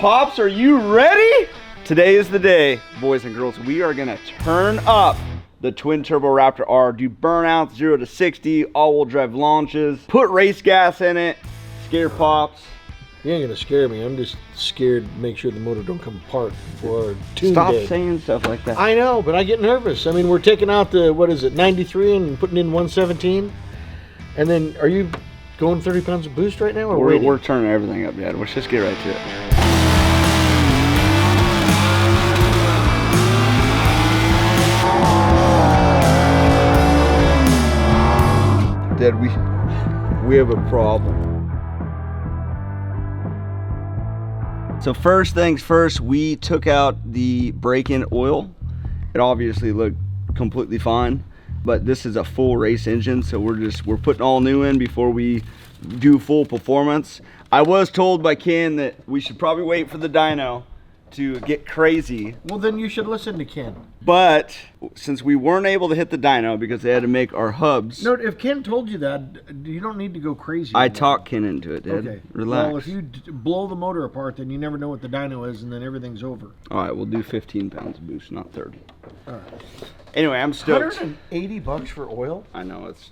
Pops, are you ready? Today is the day, boys and girls. We are gonna turn up the twin turbo Raptor R, do burnouts, 0 to 60, all-wheel drive launches, put race gas in it, scare Pops. You ain't gonna scare me. I'm just scared to make sure the motor don't come apart before tune Stop day. saying stuff like that. I know, but I get nervous. I mean, we're taking out the, 93 and putting in 117. And then, are you going 30 pounds of boost right now? Or we're turning everything up, Dad. Let's just get right to it. Dad, we have a problem. So first things first, we took out the break-in oil. It obviously looked completely fine, but this is a full race engine, so we're putting all new in before we do full performance. I was told by Ken that we should probably wait for the dyno to get crazy. Well, then you should listen to Ken. But since we weren't able to hit the dyno because they had to make our hubs. No, if Ken told you that, you don't need to go crazy. I talked Ken into it, Dad. Okay. Relax. Well, if you blow the motor apart, then you never know what the dyno is, and then everything's over. All right, we'll do 15 pounds of boost, not 30. All right. Anyway, I'm stoked. $180 for oil? I know, it's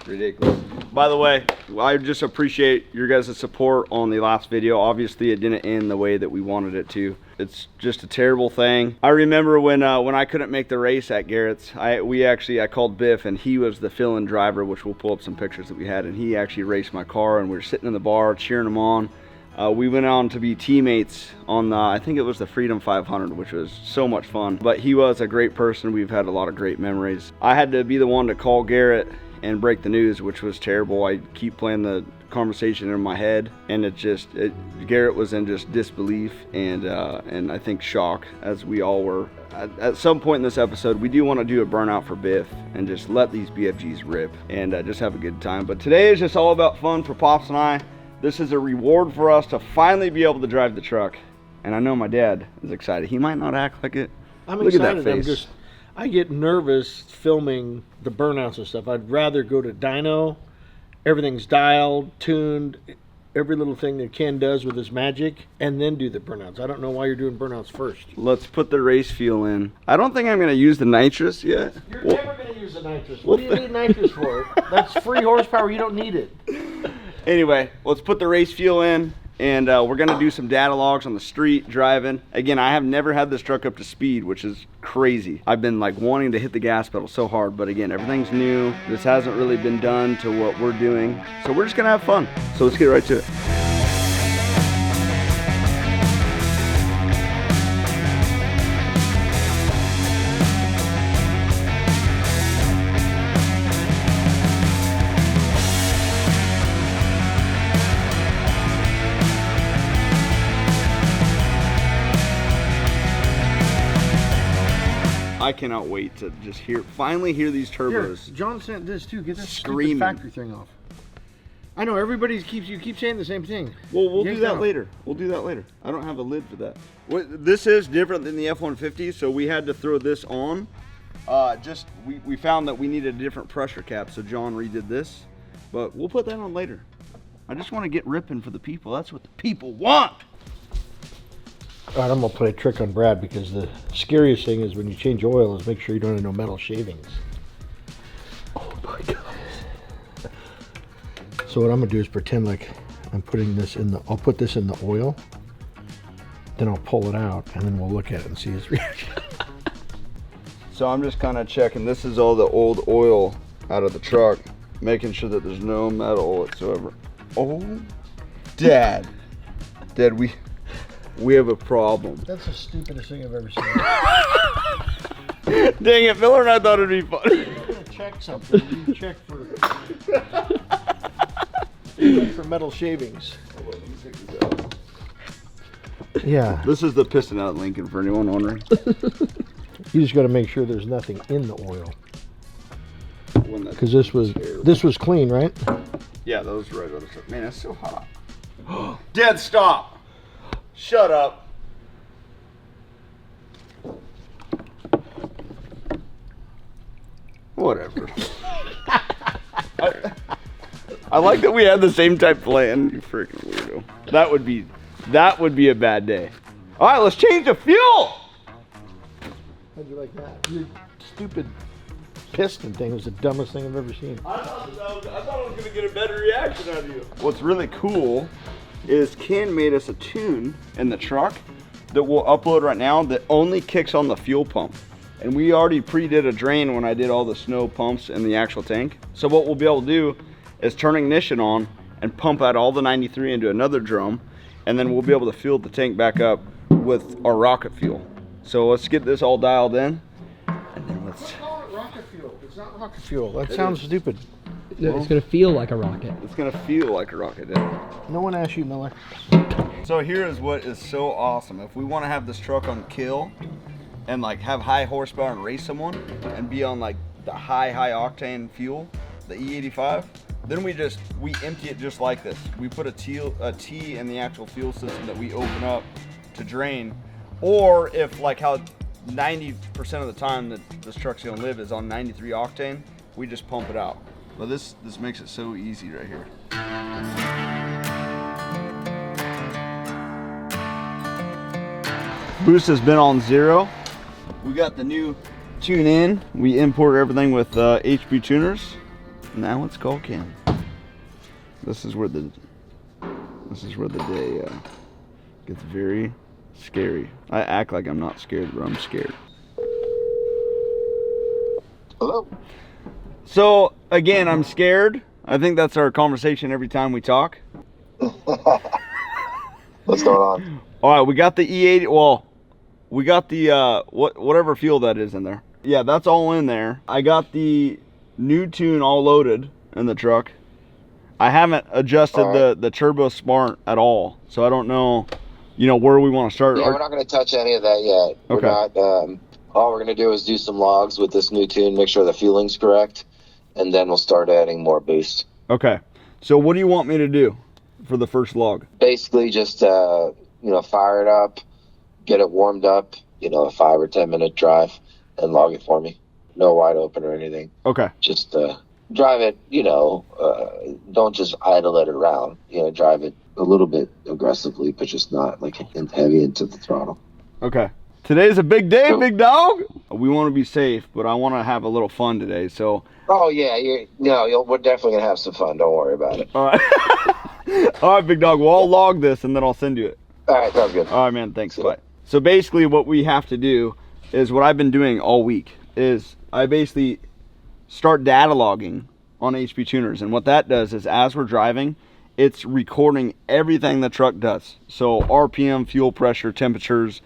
ridiculous. By the way, I just appreciate your guys' support on the last video. Obviously, it didn't end the way that we wanted it to. It's just a terrible thing. I remember when I couldn't make the race at Garrett's, I called Biff, and he was the fill-in driver, which we'll pull up some pictures that we had, and he actually raced my car, and we were sitting in the bar cheering him on. We went on to be teammates on I think it was the Freedom 500, which was so much fun. But he was a great person. We've had a lot of great memories. I had to be the one to call Garrett and break the news, which was terrible. I keep playing the conversation in my head, and Garrett was in just disbelief and I think shock, as we all were. At some point in this episode, we do want to do a burnout for BIFFE and just let these BFGs rip and just have a good time. But today is just all about fun for Pops and I. This is a reward for us to finally be able to drive the truck, and I know my dad is excited. He might not act like it. I'm Look excited. at that face. I get nervous filming the burnouts and stuff. I'd rather go to dyno. Everything's dialed, tuned, every little thing that Ken does with his magic, and then do the burnouts. I don't know why you're doing burnouts first. Let's put the race fuel in. I don't think I'm going to use the nitrous yet. You're never going to use the nitrous. What do you need nitrous for? That's free horsepower. You don't need it. Anyway, let's put the race fuel in, and we're going to do some data logs on the street driving. Again, I have never had this truck up to speed, which is crazy. I've been like wanting to hit the gas pedal so hard, but again, everything's new. This hasn't really been done to what we're doing, so we're just going to have fun. So let's get right to it. I cannot wait to just finally hear these turbos. Here, John sent this too. Get this screaming stupid factory thing off. I know you keep saying the same thing. Well, we'll do that later. We'll do that later. I don't have a lid for that. This is different than the F-150, so we had to throw this on. We found that we needed a different pressure cap, so John redid this, but we'll put that on later. I just want to get ripping for the people. That's what the people want. All right, I'm gonna play a trick on Brad, because the scariest thing is when you change oil is make sure you don't have no metal shavings. Oh my God. So what I'm gonna do is pretend like I'm putting this I'll put this in the oil, then I'll pull it out, and then we'll look at it and see his reaction. So I'm just kind of checking. This is all the old oil out of the truck, making sure that there's no metal whatsoever. Oh, Dad, we have a problem. That's the stupidest thing I've ever seen. Dang it, Miller and I thought it'd be funny. You're gonna check something. You check for metal shavings. Yeah. This is the piston out Lincoln for anyone wondering. You just got to make sure there's nothing in the oil. Because this was clean, right? Yeah, those right out of the man, it's so hot. Dad, stop. Shut up. Whatever. I like that we had the same type plan, you freaking weirdo. That would be That would be a bad day. All right, let's change the fuel. How'd you like that? Your stupid piston thing was the dumbest thing I've ever seen. I thought I was gonna get a better reaction out of you. What's really cool is Ken made us a tune in the truck that we'll upload right now that only kicks on the fuel pump. And we already pre-did a drain when I did all the snow pumps in the actual tank. So what we'll be able to do is turn ignition on and pump out all the 93 into another drum, and then we'll be able to fill the tank back up with our rocket fuel. So let's get this all dialed in, and then let's Call it rocket fuel. It's not rocket fuel. That sounds stupid. No, it's gonna feel like a rocket. It's gonna feel like a rocket. No one asked you, Miller. So here is what is so awesome. If we want to have this truck on kill and like have high horsepower and race someone and be on like the high octane fuel, the E85, then we empty it just like this. We put a T in the actual fuel system that we open up to drain. Or if like how 90% of the time that this truck's gonna live is on 93 octane, we just pump it out. But this makes it so easy right here. Boost has been on 0. We got the new tune in. We import everything with HP tuners. Now it's called Ken. This is where the day gets very scary. I act like I'm not scared, but I'm scared. Hello. So again, I'm scared. I think that's our conversation every time we talk. What's going on? All right, we got the E80. Well, we got the whatever fuel that is in there. Yeah, that's all in there. I got the new tune all loaded in the truck. I haven't adjusted the turbo smart at all, so I don't know, where we want to start. Yeah, we're not going to touch any of that yet. Okay. We're not. All we're going to do is do some logs with this new tune, make sure the fueling's correct, and then we'll start adding more boost. Okay. So what do you want me to do for the first log? Basically, just fire it up, get it warmed up. A 5 or 10 minute drive, and log it for me. No wide open or anything. Okay. Just drive it. Don't just idle it around. Drive it a little bit aggressively, but just not like heavy into the throttle. Okay. Today's a big day, big dog. We want to be safe, but I want to have a little fun today. So. Oh yeah, we're definitely gonna have some fun. Don't worry about it. All right. All right, big dog. Well, I'll log this and then I'll send you it. All right, sounds good. All right, man. Thanks. Bye. So basically, what we have to do is what I've been doing all week is I basically start data logging on HP tuners, and what that does is as we're driving, it's recording everything the truck does. So RPM, fuel pressure, temperatures,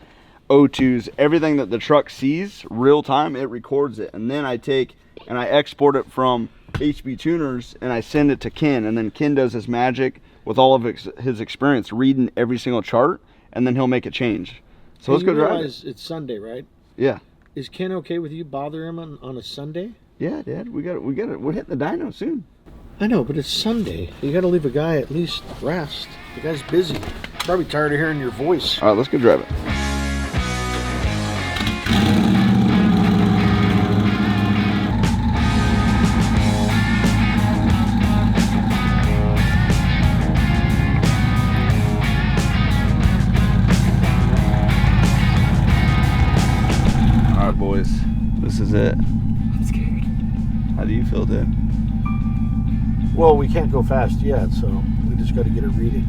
O2s, everything that the truck sees real time, it records it. And then I take and I export it from HP tuners and I send it to Ken, and then Ken does his magic with all of his experience reading every single chart, and then he'll make a change. So let's go drive it. It's Sunday, right? Yeah. Is Ken okay with you bother him on a Sunday? Yeah, Dad. We got it. We're hitting the dyno soon. I know, but it's Sunday. You got to leave a guy at least rest. The guy's busy. Probably tired of hearing your voice. All right, let's go drive it. All right, boys. This is it. I'm scared. How do you feel, Dad? Well, we can't go fast yet, so we just got to get a reading.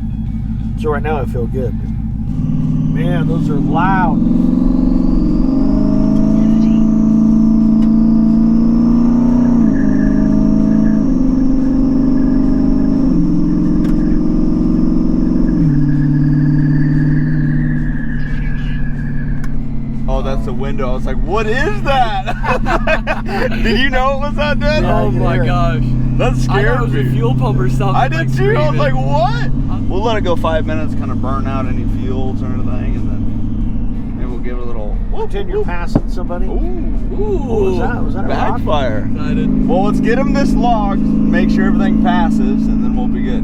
So right now I feel good. Man, those are loud. Oh, that's the window. I was like, what is that? Did you know it was that, Dad? Oh my gosh. That I scared thought it was me. a fuel pump or something. I did like too. I was like, screaming. what? We'll let it go 5 minutes, kind of burn out any fuels or anything, and then maybe we'll give it a little. Pretend you're passing somebody. Ooh. Ooh. What was that? Was that a rock? Backfire. Excited. Well, let's get them this log, make sure everything passes, and then we'll be good.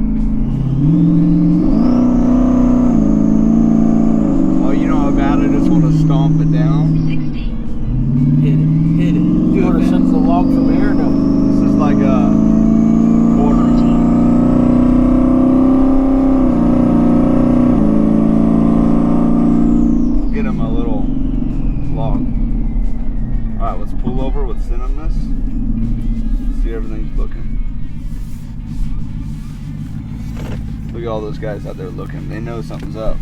Oh, you know how bad I just want to stomp it down? Hit it. You want to send the log from here? No. This is like a quarter. send them this. See, everything's looking. Look at all those guys out there looking. They know something's up.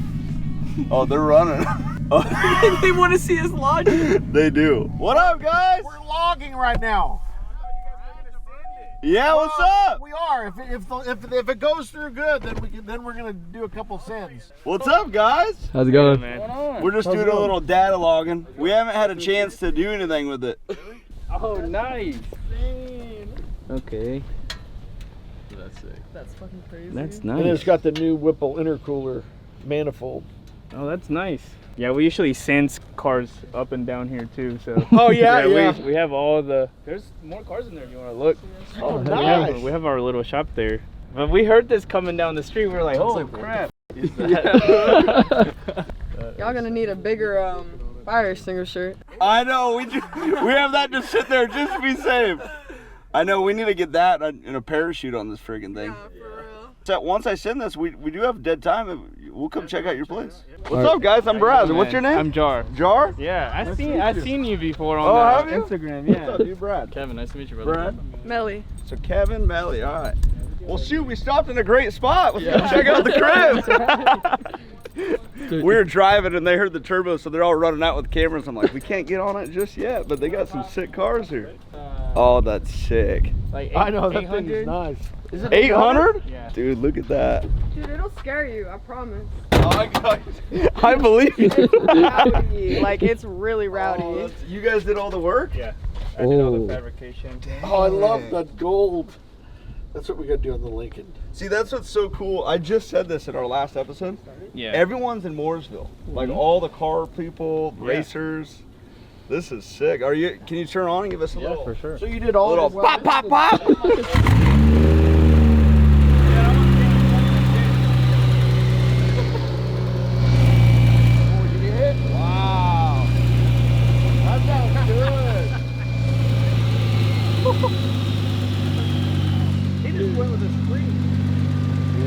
Oh, they're running. Oh. They want to see us lodge. They do. What up, guys? We're logging right now. Yeah, what's up? We are. If it goes through good, then we're gonna do a couple sends. What's up, guys? How's it going? Man. We're just doing a little data logging. We haven't had a chance to do anything with it. Oh, nice. Okay. That's sick. That's fucking crazy. That's And it's nice. got the new Whipple intercooler manifold. Oh, that's nice. Yeah, we usually send cars up and down here too. So. Oh yeah. We have all the. There's more cars in there if you want to look. Oh, We nice. have our little shop there. But we heard this coming down the street. We were like, oh crap. Y'all gonna need a bigger fire extinguisher. I know, we have that to sit there just to be safe. I know, we need to get that in a parachute on this friggin' thing. Yeah, for real. So once I send this, we do have dead time. We'll come check out your place. What's up, guys? I'm Brad. What's your name? I'm Jar. Jar? Yeah, I've seen you before Oh, on have you? Instagram. What's Yeah. up, you Brad? Kevin, nice to meet you, brother. Brad? Melly. So Kevin, Melly, all right. Well, shoot, we stopped in a great spot. Let's go check out the crib. We were driving and they heard the turbo, so they're all running out with cameras. I'm like, we can't get on it just yet, but they got some sick cars here. Oh, that's sick. Like I know that thing 800? is nice. Is it 800? Yeah. Dude, look at that. Dude, it'll scare you, I promise. I believe you. It's rowdy. Like, it's really rowdy. Oh, you guys did all the work? Yeah. I did all Oh. the fabrication. Oh, I love that gold. That's what we gotta do on the Lincoln. See, that's what's so cool. I just said this in our last episode. Yeah. Everyone's in Mooresville. Like all the car people, racers. This is sick. Can you turn on and give us a little? for sure. So you did all Little the pop, pop, pop. Wow. That sounds good. He just went with a screen,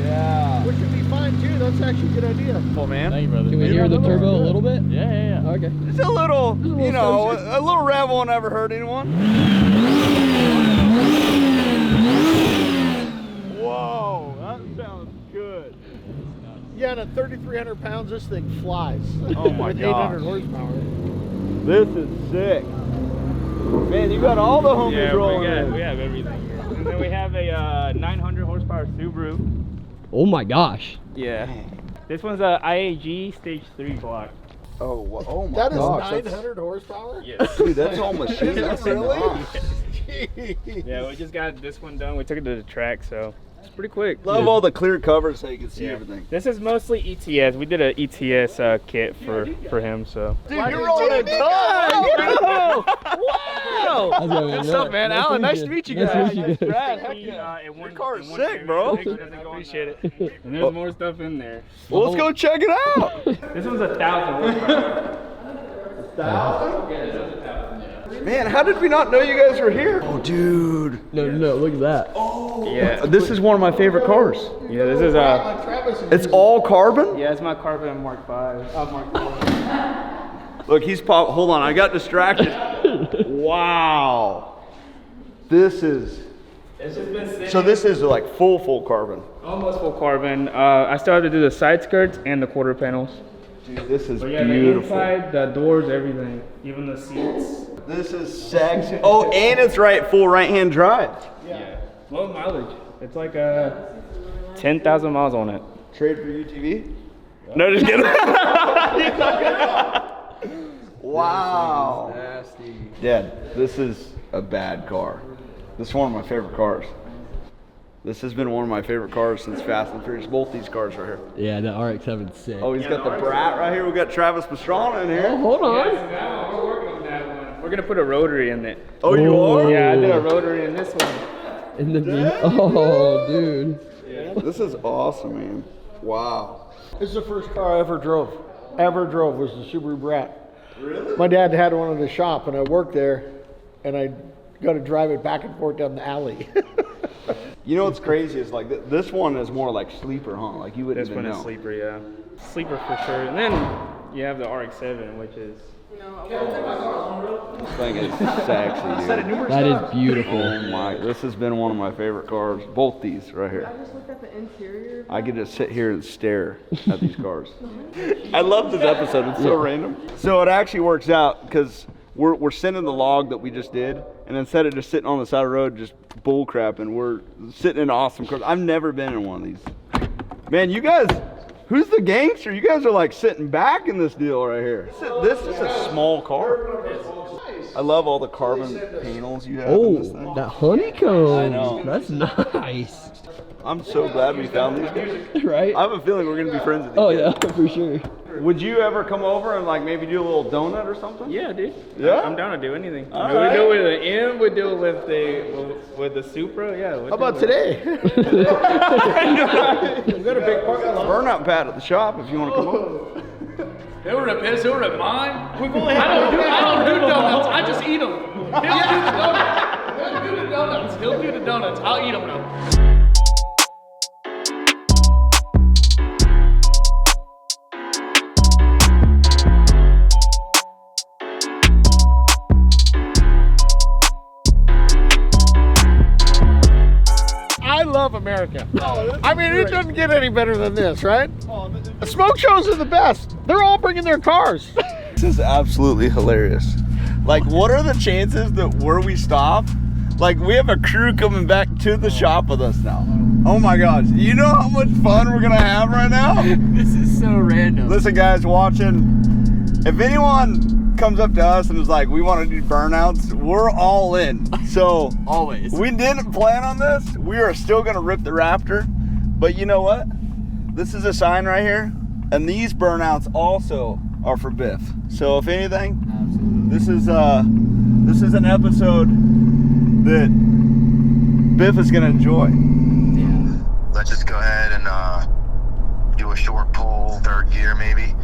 Yeah. which would be fine too. That's actually a good idea. Cool, man. Thank you, brother. Can we hear the turbo a little bit? Yeah. Okay. Just a little, you know, a little rev won't ever hurt anyone. Whoa, that sounds good. Yeah, and at 3,300 pounds, this thing flies. Oh my With gosh. 800 horsepower. This is sick. Man, you got all the homies Yeah, rolling in. we have everything here. And then we have a 900 horsepower Subaru. Oh my gosh. Yeah. This one's a IAG Stage 3 block. Oh, oh my That is gosh. 900 horsepower? Yes. Dude, that's all machine. That's Really? nice. Jeez. Yeah, we just got this one done. We took it to the track, so it's pretty quick. Love all the clear covers so you can see Yeah. everything. This is mostly ETS. We did an ETS kit for him, so. Dude, you're rolling a ton! Wow! How's it going, man? What's up, man? Nice Alan, to nice to meet you Nice to guys. meet you guys. Brad, heck Your yeah. Your car's sick, bro. Appreciate it. And there's more stuff in there. Well, let's go check it out. This one's 1,000 horsepower. Man, how did we not know you guys were here? Oh, dude. No, look at that. Yeah. This is one of my favorite cars. Yeah, this is It's all carbon? yeah, it's my Carbon Mark 5. Mark 4. Look, he's pop. Hold on, I got distracted. Wow. This is. It's just been sitting. So this is like full carbon. Almost full carbon. I still have to do the side skirts and the quarter panels. Dude, this is But yeah, the beautiful. inside, the doors, everything, even the seats. This is sexy. Oh, and it's full right-hand drive. Yeah. Low mileage. It's like 10,000 miles on it. Trade for UTV? No, just kidding. Wow. Nasty. Dad, this is a bad car. This is one of my favorite cars. This has been one of my favorite cars since Fast and Furious. Both these cars right here. Yeah, the RX-7's sick. Oh, he's got the Brat right here. We got Travis Pastrana in here. Hold on. Yeah, we're working on that one. We're gonna put a rotary in it. Oh, you are? Yeah, I did a rotary in this one. In the oh, dude. This is awesome, man. Wow. This is the first car I ever drove. Was the Subaru Brat. Really? My dad had one in the shop, and I worked there, and I got to drive it back and forth down the alley. You know what's crazy is like this one is more like sleeper, huh? Like you wouldn't This even one know. is sleeper, yeah. Sleeper for sure. And then you have the RX-7, which is This thing is sexy, dude. That is beautiful. Oh my, this has been one of my favorite cars. Both these right here. I just looked at the interior. I could just sit here and stare at these cars. I love this episode. It's so random. So it actually works out because we're sending the log that we just did, and instead of just sitting on the side of the road just bull crapping, we're sitting in awesome cars. I've never been in one of these. Man, you guys, who's the gangster? You guys are like sitting back in this deal right here. This is a small car. I love all the carbon panels you have in this thing. Oh, that honeycomb. I know. That's nice. I'm so glad we found these guys. Right? I have a feeling we're gonna be friends with these Oh, guys. yeah, for sure. Would you ever come over and like maybe do a little donut or something? Yeah, dude. Yeah? I'm down to do anything. All We right. do it with the M, we do it with the Supra, yeah. How about today? We got a big parking lot. Burnout pad at the shop if you want to come over. He'll rip his, he'll rip mine. I don't do donuts, I just eat them. He'll do the donuts. He'll do the donuts. I'll eat them though. I love America. I mean, it doesn't get any better than this, right? The smoke shows are the best. They're all bringing their cars. This is absolutely hilarious. Like, what are the chances that where we stop, like we have a crew coming back to the shop with us now? Oh my gosh, you know how much fun we're gonna have right now? This is so random. Listen guys watching, if anyone comes up to us and is like, we want to do burnouts, we're all in. So Always. we didn't plan on this. We are still gonna rip the Raptor, but you know what? This is a sign right here, and these burnouts also are for BIFFE. So if anything, this is an episode that BIFFE is gonna enjoy. Let's just go ahead and do a short pull, third gear maybe.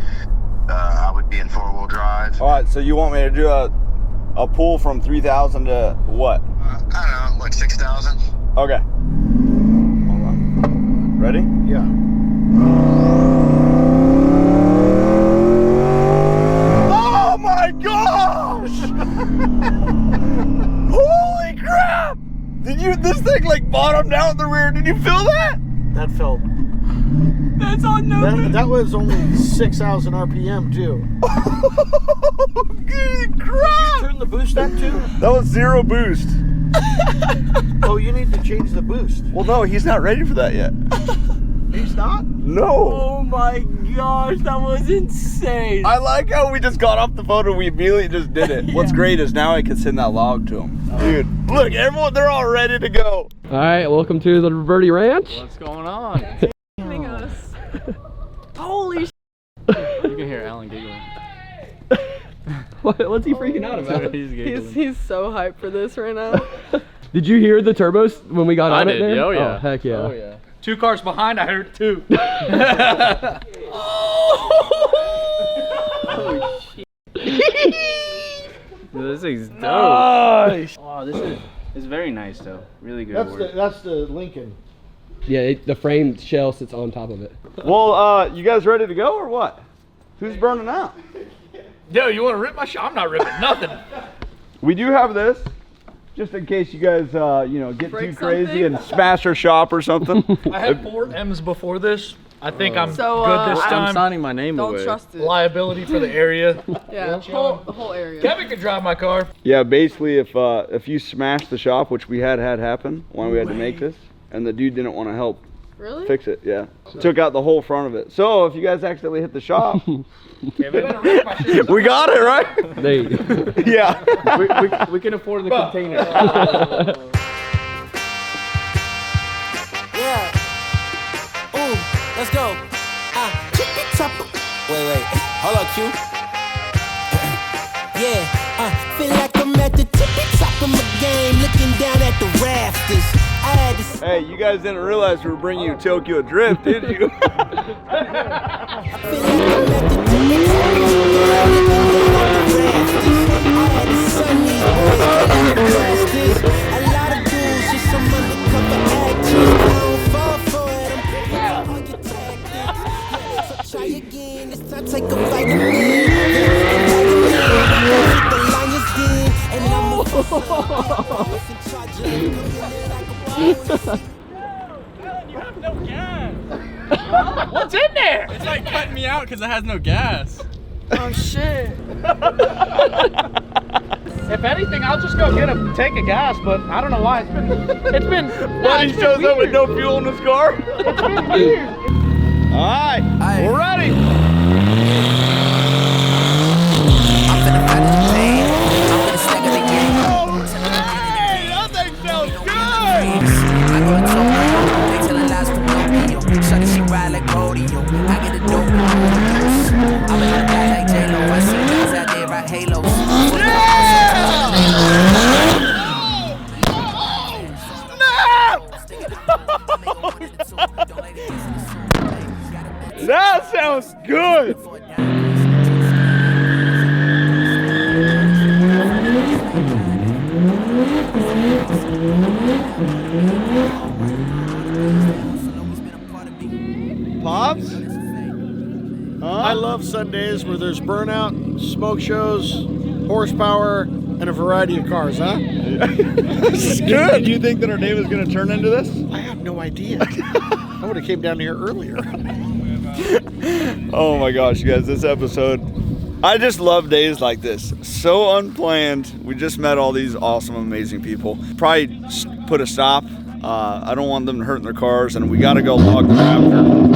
I would be in 4-wheel drive. All right, so you want me to do a pull from 3,000 to what? I don't know, like 6,000. Okay. Hold on. Ready? Yeah. Oh my gosh! Holy crap! This thing like bottomed out in the rear. Did you feel that? That felt. That's on no. That was only 6,000 RPM too. Good crap! Turn the boost up too. That was 0 boost. Oh, you need to change the boost. Well, no, he's not ready for that yet. He's not. No. Oh my gosh, that was insane. I like how we just got off the phone and we immediately just did it. What's great is now I can send that log to him. Dude, look, everyone, they're all ready to go. All right, welcome to the DeBerti Ranch. What's going on? Hitting us. Holy sh**. You can hear Alan giggling. What's he freaking out about? He's giggling. He's so hyped for this right now. Did you hear the turbos when we got on it did. there? Oh, yeah. Oh, heck yeah. Oh yeah. 2 cars behind, I heard 2. This thing's dope. Nice. Oh, it's very nice though. Really good That's work. that's the Lincoln. Yeah, the frame shell sits on top of it. Well, you guys ready to go or what? Who's burning out? Yo, you want to rip my shit? I'm not ripping nothing. We do have this, just in case you guys, get Break too crazy something? and smash our shop or something. I had 4 M's before this. I think I'm So, good this I'm time. signing my name Don't away. trust it. Liability for the area. Yeah, the whole area. Kevin can drive my car. Yeah, basically, if you smash the shop, which we had happen, when we had to make this, and the dude didn't want to help Really? fix it, yeah, took out the whole front of it. So if you guys accidentally hit the shop, Kevin, rip my shit. we got it right. They. Yeah. We can afford the container. Yeah. Ooh, let's go. Wait. Hold up, Q. Yeah. Feel like I'm at the tippy top of my game, looking down at the rafters. I had to. Hey, you guys didn't realize we were bringing you Tokyo Drift, did you? Feel like I'm at the tippy top of my game, looking down at the rafters. I had to send these boys like the bastards. A lot of dudes, just some undercover actors. I don't fall for it. I'm pretty all your tactics. So try again. This time take a vitamin. What's in there? It's like cutting me out because it has no gas. Oh shit. If anything, I'll just go get a tank of gas, but I don't know why. It's been Buddy shows up with no fuel in his car. weird. All right, we're ready. I'm finna fight the pain. I'm finna stack of the game. Hey, that thing sounds good. I go to Tokyo, they tell her lies from Tokyo. Shawty, she ride like rodeo. I get a dope overdose. I'm in the guy like J-Lo. I see guys out there rock halos. That sounds good. Pops? I love Sundays where there's burnout, smoke shows, horsepower, and a variety of cars, huh? This is good. Do you think that our day was going to turn into this? I have no idea. I would have came down here earlier. Oh my gosh, you guys, this episode, I just love days like this. So unplanned. We just met all these awesome, amazing people. Probably put a stop. I don't want them to hurt their cars, and we got to go log the Raptor.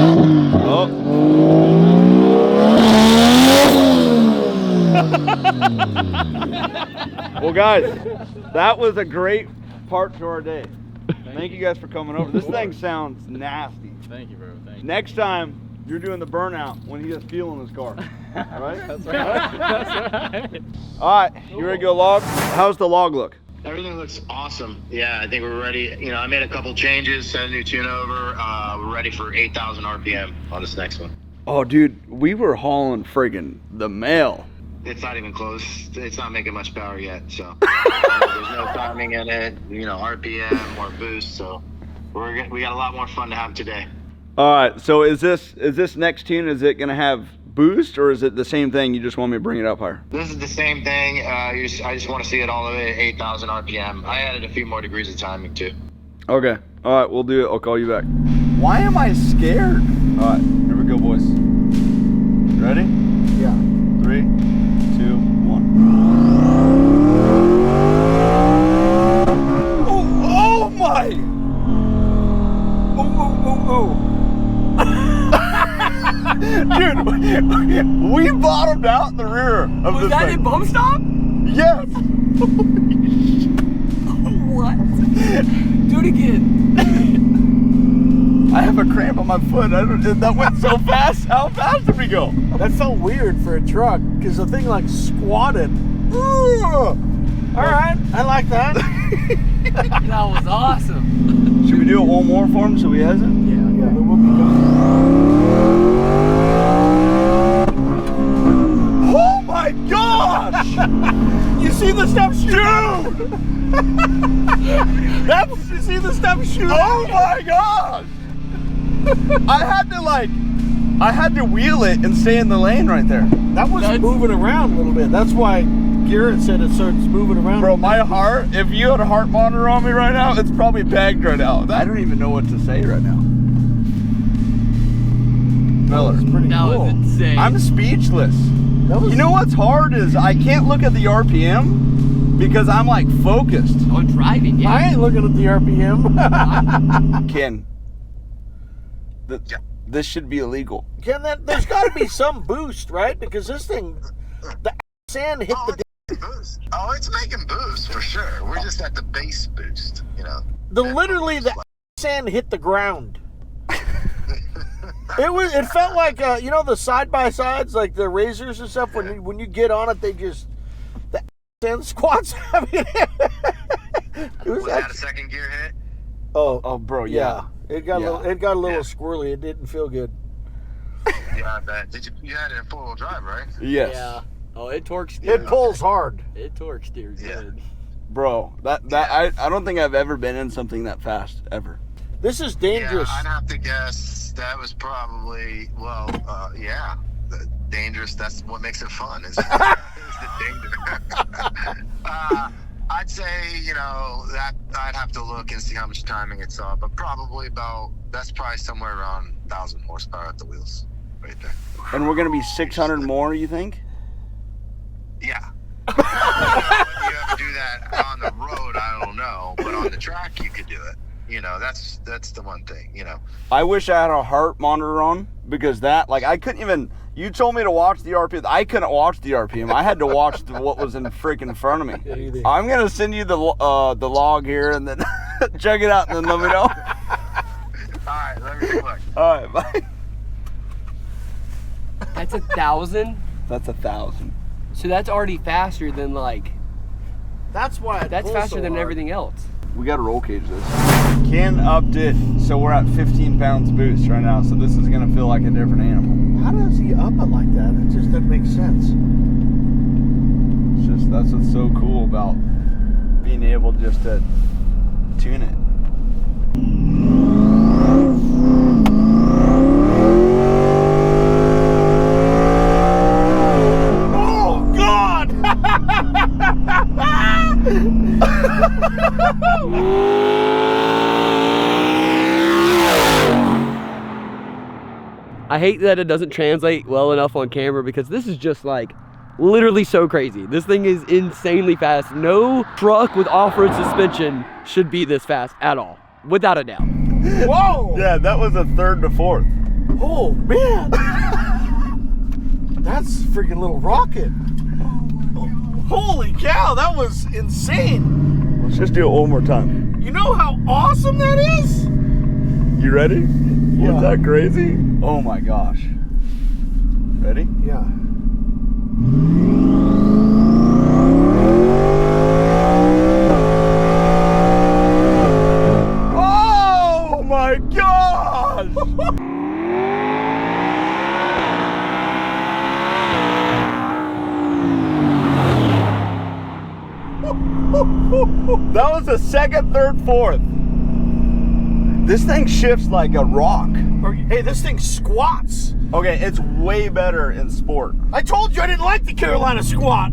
Well, guys, that was a great part to our day. Thank you guys for coming over. This thing sounds nasty. Thank you, bro. Thank you. Next time, you're doing the burnout when he has fuel in his car. All right? That's right. That's right. All right, you ready to go log? How's the log look? Everything looks awesome. Yeah, I think we're ready. You know, I made a couple changes, sent a new tune over. We're ready for 8,000 RPM on this next one. Oh, dude, we were hauling friggin' the mail. It's not even close. It's not making much power yet, so there's no timing in it. You know, RPM, more boost. So we got a lot more fun to have today. All right, so is this next tune? Is it gonna have boost, or is it the same thing? You just want me to bring it up higher? This is the same thing. I just want to see it all the way at 8,000 RPM. I added a few more degrees of timing too. Okay. All right, we'll do it. I'll call you back. Why am I scared? All right, here we go, boys. Ready? Yeah. 3, 2, 1. Oh my! Oh. Dude, we bottomed out in the rear of this thing. in bump stop? Yes. What? Do it again. I have a cramp on my foot. That went so fast. How fast did we go? That felt weird for a truck because the thing like squatted. All right, I like that. That was awesome. Should we do it one more for him so he has it? Yeah, but we'll be done. Oh my gosh! You see the stuff shooting? You see the stuff shooting? Oh my gosh! I had to wheel it and stay in the lane right there. That was moving around a little bit. That's why Garrett said it starts moving around. Bro, my heart, if you had a heart monitor on me right now, it's probably bagged right now. I don't even know what to say right now. Miller, pretty That cool. was insane. I'm speechless. That was, You know what's hard is I can't look at the RPM because I'm like focused. Oh, driving, yeah. I ain't looking at the RPM. Ken, this should be illegal. Ken, there's got to be some boost, right? Because this thing, the sand hit the Boost. Oh, it's making boost for sure. We're just at the base boost, you know. literally the sand hit the ground. It felt like you know the side by sides, like the razors and stuff. When you get on it, they just the sand squats. I mean, Was that a second gear hit? Oh, bro, yeah. It got a little squirrely. It didn't feel good. Yeah, I bet. You had it in 4-wheel drive, right? Yes. Yeah. Oh, it torque steers. It pulls hard. It torque steers good. Bro, I don't think I've ever been in something that fast ever. This is dangerous. Yeah, I'd have to guess that was probably, dangerous. That's what makes it fun. Is the danger. I'd say, you know, that I'd have to look and see how much timing it's on, but that's probably somewhere around 1,000 horsepower at the wheels, right there. And we're gonna be 600 more, you think? Yeah. Whether you ever do that on the road, I don't know, but on the track you could do it. You know, that's the one thing, you know. I wish I had a heart monitor on, because that, like, I couldn't even, you told me to watch the RPM. I couldn't watch the RPM. I had to watch what was in freaking front of me. I'm going to send you the log here and then check it out and then let me know. All right, let me take a look. All right, bye. That's 1,000? That's 1,000. So that's already faster than like, That's why that's faster than everything else. We got to roll cage this. Ken upped it, so we're at 15 pounds boost right now, so this is going to feel like a different animal. How does he up it like that? It just doesn't make sense. It's just, that's what's so cool about being able just to tune it. Oh, God! I hate that it doesn't translate well enough on camera because this is just like literally so crazy. This thing is insanely fast. No truck with off-road suspension should be this fast at all, without a doubt. Whoa! Yeah, that was a third to fourth. Oh, man! That's a freaking little rocket. Holy cow, that was insane. Let's just do it one more time. You know how awesome that is? You ready? Yeah. Was that crazy? Oh my gosh. Ready? Yeah. Oh my gosh! That was the second, third, fourth. This thing shifts like a rock. Hey, this thing squats. Okay, it's way better in sport. I told you I didn't like the Carolina squat.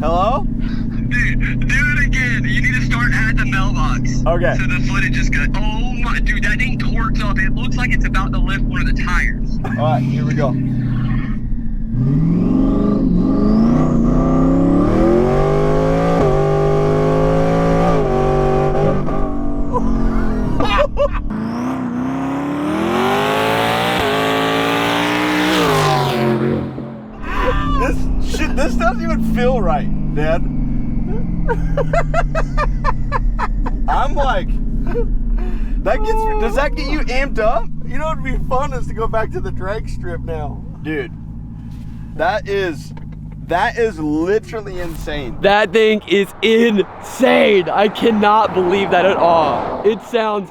Hello? Dude, do it again. You need to start at the mailbox. Okay. So the footage is good. Oh my, dude, that thing torques up. It looks like it's about to lift one of the tires. All right, here we go. This doesn't even feel right, Dad. I'm like, does that get you amped up? You know what'd be fun is to go back to the drag strip now. Dude, that is literally insane. That thing is insane. I cannot believe that at all. It sounds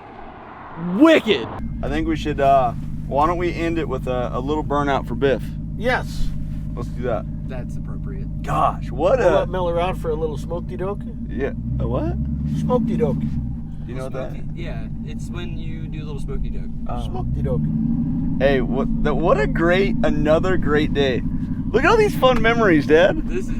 wicked. I think we should, why don't we end it with a little burnout for Biff? Yes. Let's do that. That's appropriate. Gosh, what We'll a... let Mel around for a little smokey doke. Yeah, a what? Smokey doke. You know what that? Yeah, it's when you do a little smoky doke. Smokey doke. Hey, what a great, another great day. Look at all these fun memories, Dad. This is...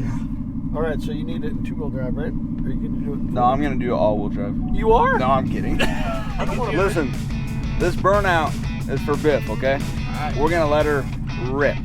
All right, so you need it in two-wheel drive, right? Are you going to do it? No, I'm going to do it all-wheel drive. You are? No, I'm kidding. Listen, this burnout is for Biff, okay? Right. We're going to let her rip.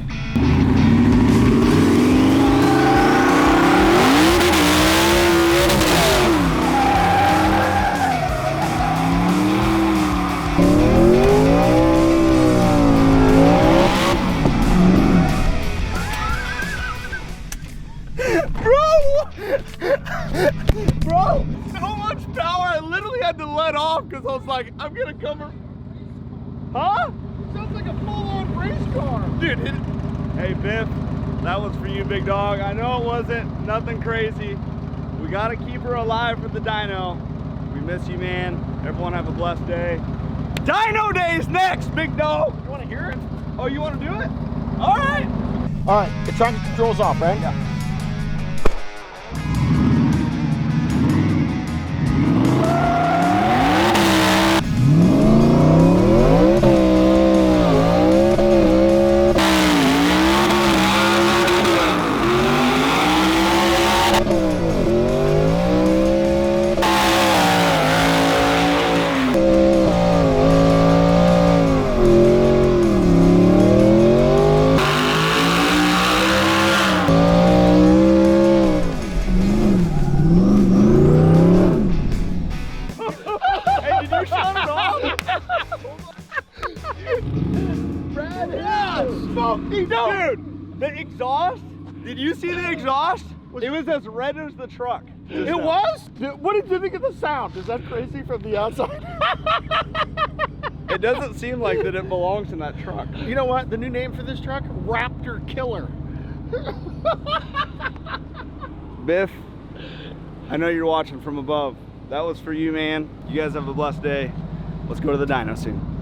Bro, so much power. I literally had to let off because I was like, I'm gonna cover. Huh? Sounds like a full-on race car. Dude, hey Biff, that was for you, big dog. I know it wasn't nothing crazy. We gotta keep her alive for the dyno. We miss you, man. Everyone have a blessed day. Dyno Day is next, big dog. You wanna hear it? Oh, you wanna do it? All right. All right, the traction control's off, right? Yeah. Smoky dope! Dude, the exhaust, did you see the exhaust? It was as red as the truck. It was? What did you think of the sound? Is that crazy from the outside? It doesn't seem like that it belongs in that truck. You know what? The new name for this truck? Raptor Killer. Biff, I know you're watching from above. That was for you, man. You guys have a blessed day. Let's go to the dyno soon.